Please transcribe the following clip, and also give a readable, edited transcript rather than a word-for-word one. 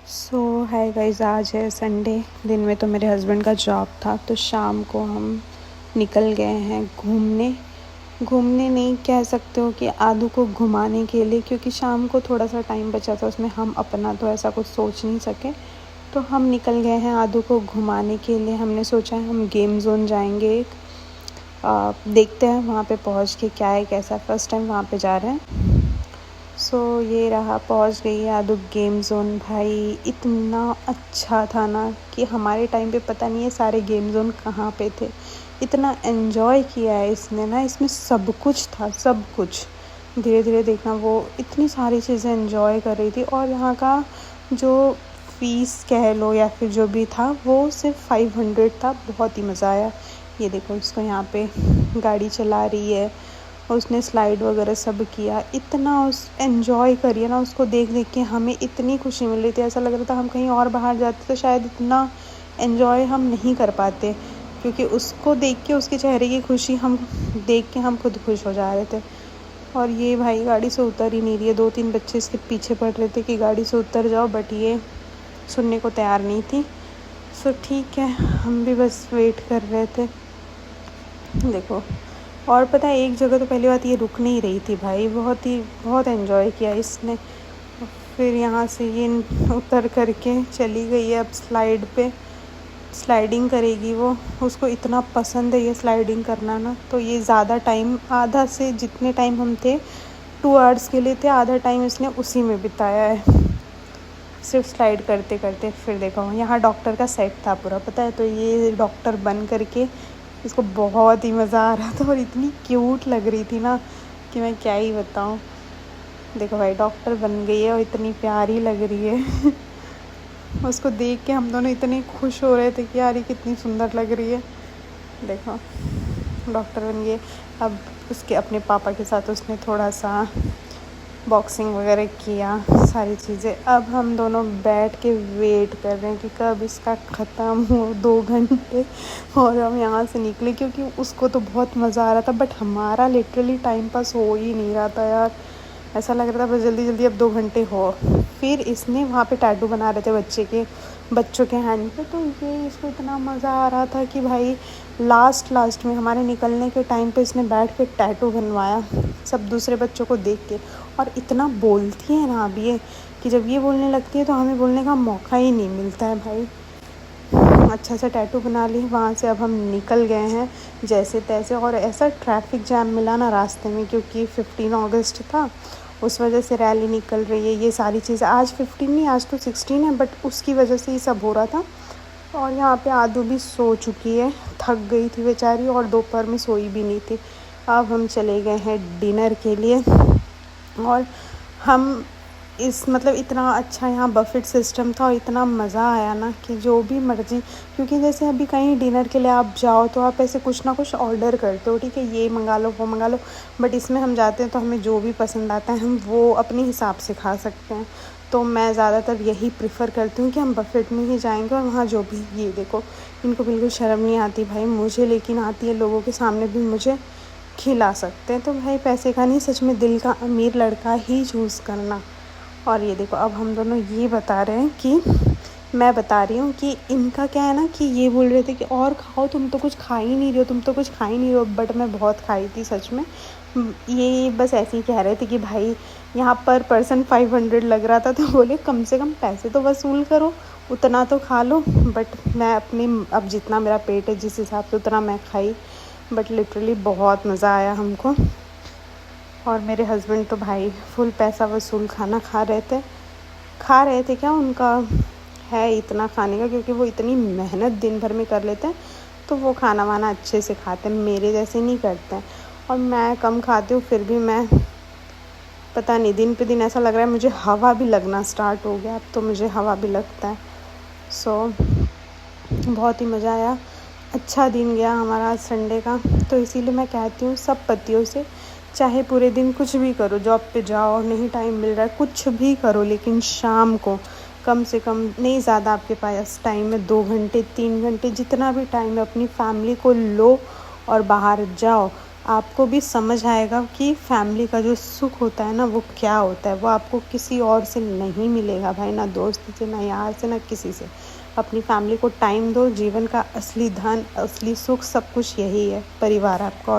Hi guys, आज है Sunday. दिन में तो मेरे हस्बैंड का जॉब था, तो शाम को हम निकल गए हैं घूमने। घूमने नहीं कह सकते हो कि आदू को घुमाने के लिए, क्योंकि शाम को थोड़ा सा टाइम बचा था, उसमें हम अपना तो ऐसा कुछ सोच नहीं सके। तो हम निकल गए हैं आदू को घुमाने के लिए। हमने सोचा है हम गेम जोन जाएंगे एक। देखते हैं वहाँ पे पहुँच के क्या है कैसा। फर्स्ट टाइम वहाँ पे जा रहे हैं। ये रहा, पहुंच गई आदू गेम जोन। भाई इतना अच्छा था ना कि हमारे टाइम पे पता नहीं है सारे गेम जोन कहाँ पे थे। इतना एन्जॉय किया है इसने ना, इसमें सब कुछ था, सब कुछ। धीरे धीरे देखना, वो इतनी सारी चीज़ें एन्जॉय कर रही थी। और यहाँ का जो फीस कह लो या फिर जो भी था, वो सिर्फ 500 था। बहुत ही मज़ा आया। ये देखो, इसको यहाँ पे गाड़ी चला रही है, उसने स्लाइड वगैरह सब किया। इतना उस एन्जॉय करिए ना, उसको देख देख के हमें इतनी खुशी मिल रही थी। ऐसा लग रहा था हम कहीं और बाहर जाते तो शायद इतना एन्जॉय हम नहीं कर पाते, क्योंकि उसको देख के, उसके चेहरे की खुशी हम देख के हम खुद खुश हो जा रहे थे। और ये भाई गाड़ी से उतर ही नहीं रही है। 2-3 बच्चे इसके पीछे पड़ रहे थे कि गाड़ी से उतर जाओ, बट ये सुनने को तैयार नहीं थी। ठीक है, हम भी बस वेट कर रहे थे। देखो, और पता है एक जगह तो पहली बात ये रुक नहीं रही थी भाई, बहुत एंजॉय किया इसने। फिर यहाँ से ये उतर करके चली गई है अब स्लाइड पे। स्लाइडिंग करेगी वो, उसको इतना पसंद है ये स्लाइडिंग करना ना। तो ये ज़्यादा टाइम, आधा से जितने टाइम हम थे 2 आवर्स के लिए थे, आधा टाइम इसने उसी में बिताया है, सिर्फ स्लाइड करते करते। फिर देखो यहाँ डॉक्टर का सेट था पूरा, पता है। तो ये डॉक्टर बन करके इसको बहुत ही मज़ा आ रहा था, और इतनी क्यूट लग रही थी ना कि मैं क्या ही बताऊँ। देखो भाई, डॉक्टर बन गई है और इतनी प्यारी लग रही है। उसको देख के हम दोनों इतने खुश हो रहे थे कि यार ये कितनी सुंदर लग रही है। देखो, डॉक्टर बन गई। अब उसके अपने पापा के साथ उसने थोड़ा सा बॉक्सिंग वगैरह किया, सारी चीज़ें। अब हम दोनों बैठ के वेट कर रहे हैं कि कब इसका ख़त्म हो, 2 घंटे और हम यहाँ से निकले, क्योंकि उसको तो बहुत मज़ा आ रहा था, बट हमारा लिटरली टाइम पास हो ही नहीं रहा था यार। ऐसा लग रहा था बस जल्दी जल्दी अब 2 घंटे हो। फिर इसने वहाँ पे टैटू बना रहे थे बच्चों के हैंड पे, तो ये इसको इतना मज़ा आ रहा था कि भाई लास्ट में हमारे निकलने के टाइम पे इसने बैठ के टैटू बनवाया, सब दूसरे बच्चों को देख के। और इतना बोलती है ना अब ये, कि जब ये बोलने लगती है तो हमें बोलने का मौका ही नहीं मिलता है भाई। अच्छा सा टैटू बना ली। वहाँ से अब हम निकल गए हैं जैसे तैसे। और ऐसा ट्रैफिक जैम मिला ना रास्ते में, क्योंकि 15 अगस्त था, उस वजह से रैली निकल रही है, ये सारी चीज़ें। आज 15 नहीं, आज तो 16 है, बट उसकी वजह से ये सब हो रहा था। और यहाँ पे आदू भी सो चुकी है, थक गई थी बेचारी, और दोपहर में सोई भी नहीं थी। अब हम चले गए हैं डिनर के लिए। और हम मतलब इतना अच्छा यहाँ बफेट सिस्टम था, और इतना मज़ा आया ना कि जो भी मर्ज़ी। क्योंकि जैसे अभी कहीं डिनर के लिए आप जाओ तो आप ऐसे कुछ ना कुछ ऑर्डर करते हो, ठीक है, ये मंगा लो वो मंगा लो। बट इसमें हम जाते हैं तो हमें जो भी पसंद आता है हम वो अपने हिसाब से खा सकते हैं। तो मैं ज़्यादातर यही प्रेफर करती हूँ कि हम बफेट में ही जाएंगे। और वहाँ जो भी, ये देखो, इनको बिल्कुल शर्म नहीं आती भाई मुझे, लेकिन आती है लोगों के सामने भी मुझे खिला सकते हैं। तो भाई पैसे का नहीं, सच में दिल का अमीर लड़का ही चूज़ करना। और ये देखो, अब हम दोनों ये बता रहे हैं कि मैं बता रही हूँ कि इनका क्या है ना, कि ये बोल रहे थे कि और खाओ, तुम तो कुछ खा ही नहीं रहे हो, तुम तो कुछ खा ही नहीं रहे हो। बट मैं बहुत खाई थी सच में। ये बस ऐसे ही कह रहे थे कि भाई यहाँ पर पर्सन 500 लग रहा था, तो बोले कम से कम पैसे तो वसूल करो, उतना तो खा लो। बट मैं अपनी, अब जितना मेरा पेट है जिस हिसाब से, उतना मैं खाई। बट लिटरली बहुत मज़ा आया हमको। और मेरे हस्बैंड तो भाई फुल पैसा वसूल खाना खा रहे थे क्या, उनका है इतना खाने का, क्योंकि वो इतनी मेहनत दिन भर में कर लेते हैं, तो वो खाना वाना अच्छे से खाते हैं, मेरे जैसे नहीं करते हैं। और मैं कम खाती हूँ, फिर भी मैं, पता नहीं, दिन पे दिन ऐसा लग रहा है मुझे हवा भी लगना स्टार्ट हो गया। अब तो मुझे हवा भी लगता है। बहुत ही मज़ा आया। अच्छा दिन गया हमारा आज संडे का। तो इसीलिए मैं कहती हूँ सब पतियों से, चाहे पूरे दिन कुछ भी करो, जॉब पे जाओ, नहीं टाइम मिल रहा है, कुछ भी करो, लेकिन शाम को कम से कम, नहीं ज़्यादा आपके पास टाइम है, 2 घंटे 3 घंटे जितना भी टाइम है, अपनी फैमिली को लो और बाहर जाओ। आपको भी समझ आएगा कि फैमिली का जो सुख होता है ना वो क्या होता है। वो आपको किसी और से नहीं मिलेगा भाई, ना दोस्त से, ना यार से, ना किसी से। अपनी फैमिली को टाइम दो। जीवन का असली धन, असली सुख सब कुछ यही है, परिवार आपका। और